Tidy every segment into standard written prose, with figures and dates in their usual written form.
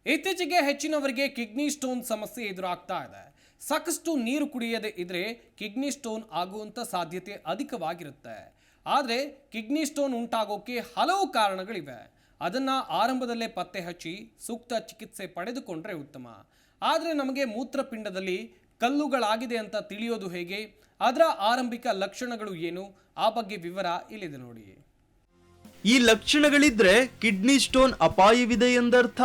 ಇತ್ತೀಚೆಗೆ ಹೆಚ್ಚಿನವರಿಗೆ kidney stone ಸಮಸ್ಯೆ ಎದುರಾಗ್ತಾ ಇದೆ. ಸಾಕಷ್ಟು ನೀರು ಕುಡಿಯದೇ ಇದ್ರೆ ಕಿಡ್ನಿ ಸ್ಟೋನ್ ಆಗುವಂತ ಸಾಧ್ಯತೆ ಅಧಿಕವಾಗಿರುತ್ತೆ. ಆದರೆ ಕಿಡ್ನಿ ಸ್ಟೋನ್ ಉಂಟಾಗೋಕೆ ಹಲವು ಕಾರಣಗಳಿವೆ. ಅದನ್ನ ಆರಂಭದಲ್ಲೇ ಪತ್ತೆ ಹಚ್ಚಿ ಸೂಕ್ತ ಚಿಕಿತ್ಸೆ ಪಡೆದುಕೊಂಡ್ರೆ ಉತ್ತಮ. ಆದರೆ ನಮಗೆ ಮೂತ್ರಪಿಂಡದಲ್ಲಿ ಕಲ್ಲುಗಳಾಗಿದೆ ಅಂತ ತಿಳಿಯೋದು ಹೇಗೆ? ಅದರ ಆರಂಭಿಕ ಲಕ್ಷಣಗಳು ಏನು? ಆ ಬಗ್ಗೆ ವಿವರ ಇಲ್ಲಿದೆ ನೋಡಿ. ಈ ಲಕ್ಷಣಗಳಿದ್ರೆ ಕಿಡ್ನಿ ಸ್ಟೋನ್ ಅಪಾಯವಿದೆ ಎಂದರ್ಥ.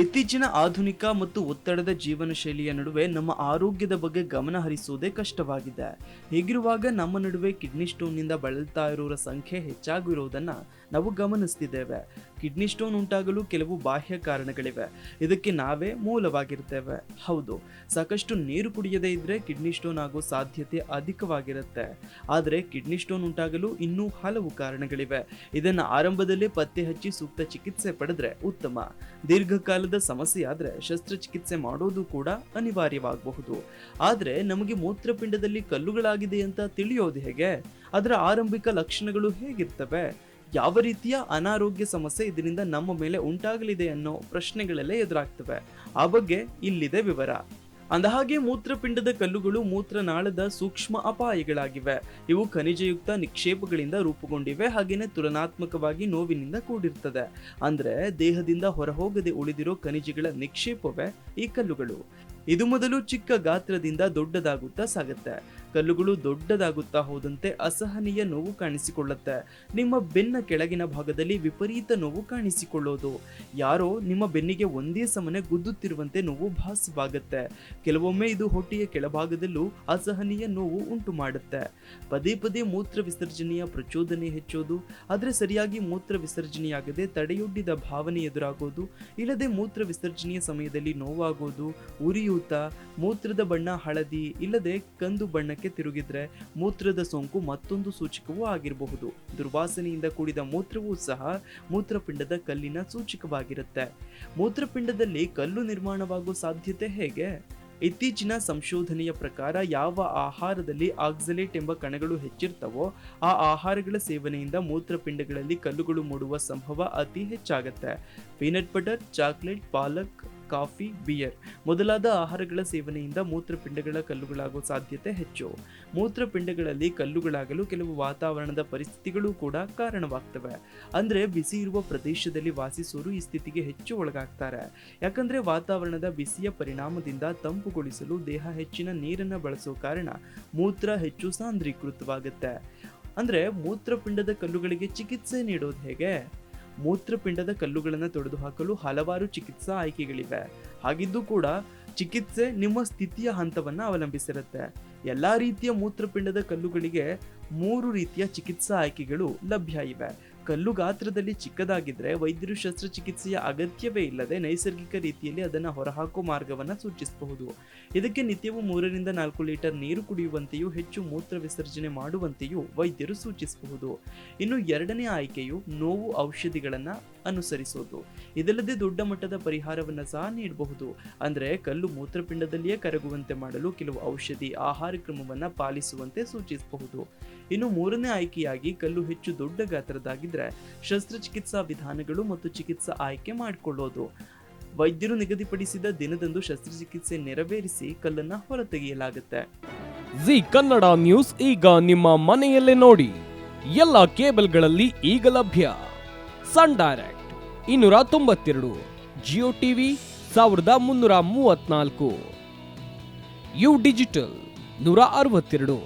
ಇತ್ತೀಚಿನ ಆಧುನಿಕ ಮತ್ತು ಒತ್ತಡದ ಜೀವನ ಶೈಲಿಯ ನಡುವೆ ನಮ್ಮ ಆರೋಗ್ಯದ ಬಗ್ಗೆ ಗಮನ ಹರಿಸುವುದೇ ಕಷ್ಟವಾಗಿದೆ. ಹೀಗಿರುವಾಗ ನಮ್ಮ ನಡುವೆ ಕಿಡ್ನಿ ಸ್ಟೋನ್ನಿಂದ ಬಳಲ್ತಾ ಇರೋರ ಸಂಖ್ಯೆ ಹೆಚ್ಚಾಗಿರುವುದನ್ನು ನಾವು ಗಮನಿಸ್ತಿದ್ದೇವೆ. ಕಿಡ್ನಿ ಸ್ಟೋನ್ ಉಂಟಾಗಲು ಕೆಲವು ಬಾಹ್ಯ ಕಾರಣಗಳಿವೆ. ಇದಕ್ಕೆ ನಾವೇ ಮೂಲವಾಗಿರ್ತೇವೆ. ಹೌದು, ಸಾಕಷ್ಟು ನೀರು ಕುಡಿಯದೇ ಇದ್ರೆ ಕಿಡ್ನಿ ಸ್ಟೋನ್ ಆಗೋ ಸಾಧ್ಯತೆ ಅಧಿಕವಾಗಿರುತ್ತೆ. ಆದರೆ ಕಿಡ್ನಿ ಸ್ಟೋನ್ ಉಂಟಾಗಲು ಇನ್ನೂ ಹಲವು ಕಾರಣಗಳಿವೆ. ಇದನ್ನು ಆರಂಭದಲ್ಲೇ ಪತ್ತೆ ಹಚ್ಚಿ ಸೂಕ್ತ ಚಿಕಿತ್ಸೆ ಪಡೆದ್ರೆ ಉತ್ತಮ. ದೀರ್ಘಕಾಲದ ಸಮಸ್ಯೆ ಆದ್ರೆ ಶಸ್ತ್ರಚಿಕಿತ್ಸೆ ಮಾಡೋದು ಕೂಡ ಅನಿವಾರ್ಯವಾಗಬಹುದು. ಆದ್ರೆ ನಮಗೆ ಮೂತ್ರಪಿಂಡದಲ್ಲಿ ಕಲ್ಲುಗಳಾಗಿದೆ ಅಂತ ತಿಳಿಯೋದು ಹೇಗೆ? ಅದರ ಆರಂಭಿಕ ಲಕ್ಷಣಗಳು ಹೇಗಿರ್ತವೆ? ಯಾವ ರೀತಿಯ ಅನಾರೋಗ್ಯ ಸಮಸ್ಯೆ ಇದರಿಂದ ನಮ್ಮ ಮೇಲೆ ಉಂಟಾಗಲಿದೆ ಅನ್ನೋ ಪ್ರಶ್ನೆಗಳೆಲ್ಲ ಎದುರಾಗ್ತವೆ. ಆ ಬಗ್ಗೆ ಇಲ್ಲಿದೆ ವಿವರ. ಅಂದಹಾಗೆ ಮೂತ್ರಪಿಂಡದ ಕಲ್ಲುಗಳು ಮೂತ್ರನಾಳದ ಸೂಕ್ಷ್ಮ ಅಪಾಯಗಳಾಗಿವೆ. ಇವು ಖನಿಜಯುಕ್ತ ನಿಕ್ಷೇಪಗಳಿಂದ ರೂಪುಗೊಂಡಿವೆ. ಹಾಗೇನೆ ತುಲನಾತ್ಮಕವಾಗಿ ನೋವಿನಿಂದ ಕೂಡಿರ್ತದೆ. ಅಂದ್ರೆ ದೇಹದಿಂದ ಹೊರಹೋಗದೆ ಉಳಿದಿರೋ ಖನಿಜಗಳ ನಿಕ್ಷೇಪವೇ ಈ ಕಲ್ಲುಗಳು. ಇದು ಮೊದಲು ಚಿಕ್ಕ ಗಾತ್ರದಿಂದ ದೊಡ್ಡದಾಗುತ್ತಾ ಸಾಗುತ್ತೆ. ಕಲ್ಲುಗಳು ದೊಡ್ಡದಾಗುತ್ತಾ ಹೋದಂತೆ ಅಸಹನೀಯ ನೋವು ಕಾಣಿಸಿಕೊಳ್ಳುತ್ತೆ. ನಿಮ್ಮ ಬೆನ್ನ ಕೆಳಗಿನ ಭಾಗದಲ್ಲಿ ವಿಪರೀತ ನೋವು ಕಾಣಿಸಿಕೊಳ್ಳೋದು. ಯಾರೋ ನಿಮ್ಮ ಬೆನ್ನಿಗೆ ಒಂದೇ ಸಮನೆ ಗುದ್ದುತ್ತಿರುವಂತೆ ನೋವು ಭಾಸವಾಗುತ್ತೆ. ಕೆಲವೊಮ್ಮೆ ಇದು ಹೊಟ್ಟೆಯ ಕೆಳಭಾಗದಲ್ಲೂ ಅಸಹನೀಯ ನೋವು ಉಂಟು ಮಾಡುತ್ತೆ. ಪದೇ ಪದೇ ಮೂತ್ರ ವಿಸರ್ಜನೆಯ ಪ್ರಚೋದನೆ ಹೆಚ್ಚೋದು, ಆದರೆ ಸರಿಯಾಗಿ ಮೂತ್ರ ವಿಸರ್ಜನೆಯಾಗದೆ ತಡೆಯೊಡ್ಡಿದ ಭಾವನೆ ಎದುರಾಗೋದು, ಇಲ್ಲದೆ ಮೂತ್ರ ವಿಸರ್ಜನೆಯ ಸಮಯದಲ್ಲಿ ನೋವಾಗೋದು, ಉರಿಯೂತ, ಮೂತ್ರದ ಬಣ್ಣ ಹಳದಿ ಇಲ್ಲದೆ ಕಂದು ಬಣ್ಣಕ್ಕೆ ತಿರುಗಿದ್ರೆ ಮೂತ್ರದ ಸೋಂಕು ಮತ್ತೊಂದು ಸೂಚಕವೂ ಆಗಿರಬಹುದು. ದುರ್ವಾಸನೆಯಿಂದ ಕೂಡಿದ ಮೂತ್ರವೂ ಸಹ ಮೂತ್ರಪಿಂಡದ ಕಲ್ಲಿನ ಸೂಚಕವಾಗಿರುತ್ತೆ. ಮೂತ್ರಪಿಂಡದಲ್ಲಿ ಕಲ್ಲು ನಿರ್ಮಾಣವಾಗುವ ಸಾಧ್ಯತೆ ಹೇಗೆ? ಇತ್ತೀಚಿನ ಸಂಶೋಧನೆಯ ಪ್ರಕಾರ ಯಾವ ಆಹಾರದಲ್ಲಿ ಆಕ್ಸಲೇಟ್ ಎಂಬ ಕಣಗಳು ಹೆಚ್ಚಿರ್ತವೋ ಆ ಆಹಾರಗಳ ಸೇವನೆಯಿಂದ ಮೂತ್ರಪಿಂಡಗಳಲ್ಲಿ ಕಲ್ಲುಗಳು ಮೂಡುವ ಸಂಭವ ಅತಿ ಹೆಚ್ಚಾಗುತ್ತೆ. ಪೀನಟ್ ಬಟರ್, ಚಾಕ್ಲೇಟ್, ಪಾಲಕ್, ಕಾಫಿ, ಬಿಯರ್ ಮೊದಲಾದ ಆಹಾರಗಳ ಸೇವನೆಯಿಂದ ಮೂತ್ರಪಿಂಡಗಳ ಕಲ್ಲುಗಳಾಗುವ ಸಾಧ್ಯತೆ ಹೆಚ್ಚು. ಮೂತ್ರಪಿಂಡಗಳಲ್ಲಿ ಕಲ್ಲುಗಳಾಗಲು ಕೆಲವು ವಾತಾವರಣದ ಪರಿಸ್ಥಿತಿಗಳು ಕೂಡ ಕಾರಣವಾಗ್ತವೆ. ಅಂದ್ರೆ ಬಿಸಿ ಇರುವ ಪ್ರದೇಶದಲ್ಲಿ ವಾಸಿಸೋರು ಈ ಸ್ಥಿತಿಗೆ ಹೆಚ್ಚು ಒಳಗಾಗ್ತಾರೆ. ಯಾಕಂದ್ರೆ ವಾತಾವರಣದ ಬಿಸಿಯ ಪರಿಣಾಮದಿಂದ ತಂಪುಗೊಳಿಸಲು ದೇಹ ಹೆಚ್ಚಿನ ನೀರನ್ನ ಬಳಸೋ ಕಾರಣ ಮೂತ್ರ ಹೆಚ್ಚು ಸಾಂದ್ರೀಕೃತವಾಗುತ್ತೆ. ಅಂದ್ರೆ ಮೂತ್ರಪಿಂಡದ ಕಲ್ಲುಗಳಿಗೆ ಚಿಕಿತ್ಸೆ ನೀಡೋದು ಹೇಗೆ? ಮೂತ್ರಪಿಂಡದ ಕಲ್ಲುಗಳನ್ನು ತೊಡೆದುಹಾಕಲು ಹಲವಾರು ಚಿಕಿತ್ಸಾ ಆಯ್ಕೆಗಳಿವೆ. ಹಾಗಿದ್ದು ಕೂಡ ಚಿಕಿತ್ಸೆ ನಿಮ್ಮ ಸ್ಥಿತಿಯ ಹಂತವನ್ನು ಅವಲಂಬಿಸಿರುತ್ತೆ. ಎಲ್ಲಾ ರೀತಿಯ ಮೂತ್ರಪಿಂಡದ ಕಲ್ಲುಗಳಿಗೆ 3 ರೀತಿಯ ಚಿಕಿತ್ಸಾ ಆಯ್ಕೆಗಳು ಲಭ್ಯ ಇವೆ. ಕಲ್ಲು ಗಾತ್ರದಲ್ಲಿ ಚಿಕ್ಕದಾಗಿದ್ರೆ ವೈದ್ಯರು ಶಸ್ತ್ರಚಿಕಿತ್ಸೆಯ ಅಗತ್ಯವೇ ಇಲ್ಲದೆ ನೈಸರ್ಗಿಕ ರೀತಿಯಲ್ಲಿ ಅದನ್ನು ಹೊರಹಾಕೋ ಮಾರ್ಗವನ್ನು ಸೂಚಿಸಬಹುದು. ಇದಕ್ಕೆ ನಿತ್ಯವೂ 3 ರಿಂದ 4 ಲೀಟರ್ ನೀರು ಕುಡಿಯುವಂತೆಯೂ ಹೆಚ್ಚು ಮೂತ್ರ ವಿಸರ್ಜನೆ ಮಾಡುವಂತೆಯೂ ವೈದ್ಯರು ಸೂಚಿಸಬಹುದು. ಇನ್ನು ಎರಡನೇ ಆಯ್ಕೆಯು ನೋವು ಔಷಧಿಗಳನ್ನು ಅನುಸರಿಸೋದು. ಇದಲ್ಲದೆ ದೊಡ್ಡ ಮಟ್ಟದ ಪರಿಹಾರವನ್ನು ಸಹ ನೀಡಬಹುದು. ಅಂದ್ರೆ ಕಲ್ಲು ಮೂತ್ರಪಿಂಡದಲ್ಲಿಯೇ ಕರಗುವಂತೆ ಮಾಡಲು ಕೆಲವು ಔಷಧಿ ಆಹಾರ ಕ್ರಮವನ್ನು ಪಾಲಿಸುವಂತೆ ಸೂಚಿಸಬಹುದು. ಇನ್ನು ಮೂರನೇ ಆಯ್ಕೆಯಾಗಿ ಕಲ್ಲು ಹೆಚ್ಚು ದೊಡ್ಡ ಗಾತ್ರದಾಗಿದ್ರೆ ಶಸ್ತ್ರಚಿಕಿತ್ಸಾ ವಿಧಾನಗಳು ಮತ್ತು ಚಿಕಿತ್ಸಾ ಆಯ್ಕೆ ಮಾಡಿಕೊಳ್ಳೋದು. ವೈದ್ಯರು ನಿಗದಿಪಡಿಸಿದ ದಿನದಂದು ಶಸ್ತ್ರಚಿಕಿತ್ಸೆ ನೆರವೇರಿಸಿ ಕಲ್ಲನ್ನ ಹೊರತೆಗೆಯಲಾಗುತ್ತೆ. ಜಿ ಕನ್ನಡ ನ್ಯೂಸ್ ಈಗ ನಿಮ್ಮ ಮನೆಯಲ್ಲೇ ನೋಡಿ. ಎಲ್ಲ ಕೇಬಲ್ಗಳಲ್ಲಿ ಈಗ ಲಭ್ಯ. Sun Direct 292, Jio TV 1334, U digital 162,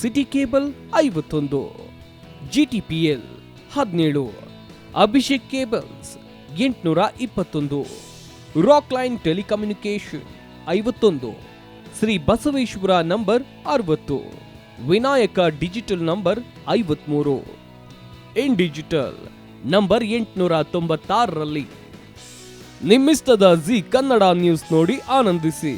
city cable 51, GTPL 17, Abhishek cables 821, Rockline telecommunication 51, Shri Basaveshwara number 60, Vinayaka digital number 53, in digital number 896ರಲ್ಲಿ. ನಿಮ್ಮಿಸ್ತದ ಜಿ ಕನ್ನಡ ನ್ಯೂಸ್ ನೋಡಿ ಆನಂದಿಸಿ.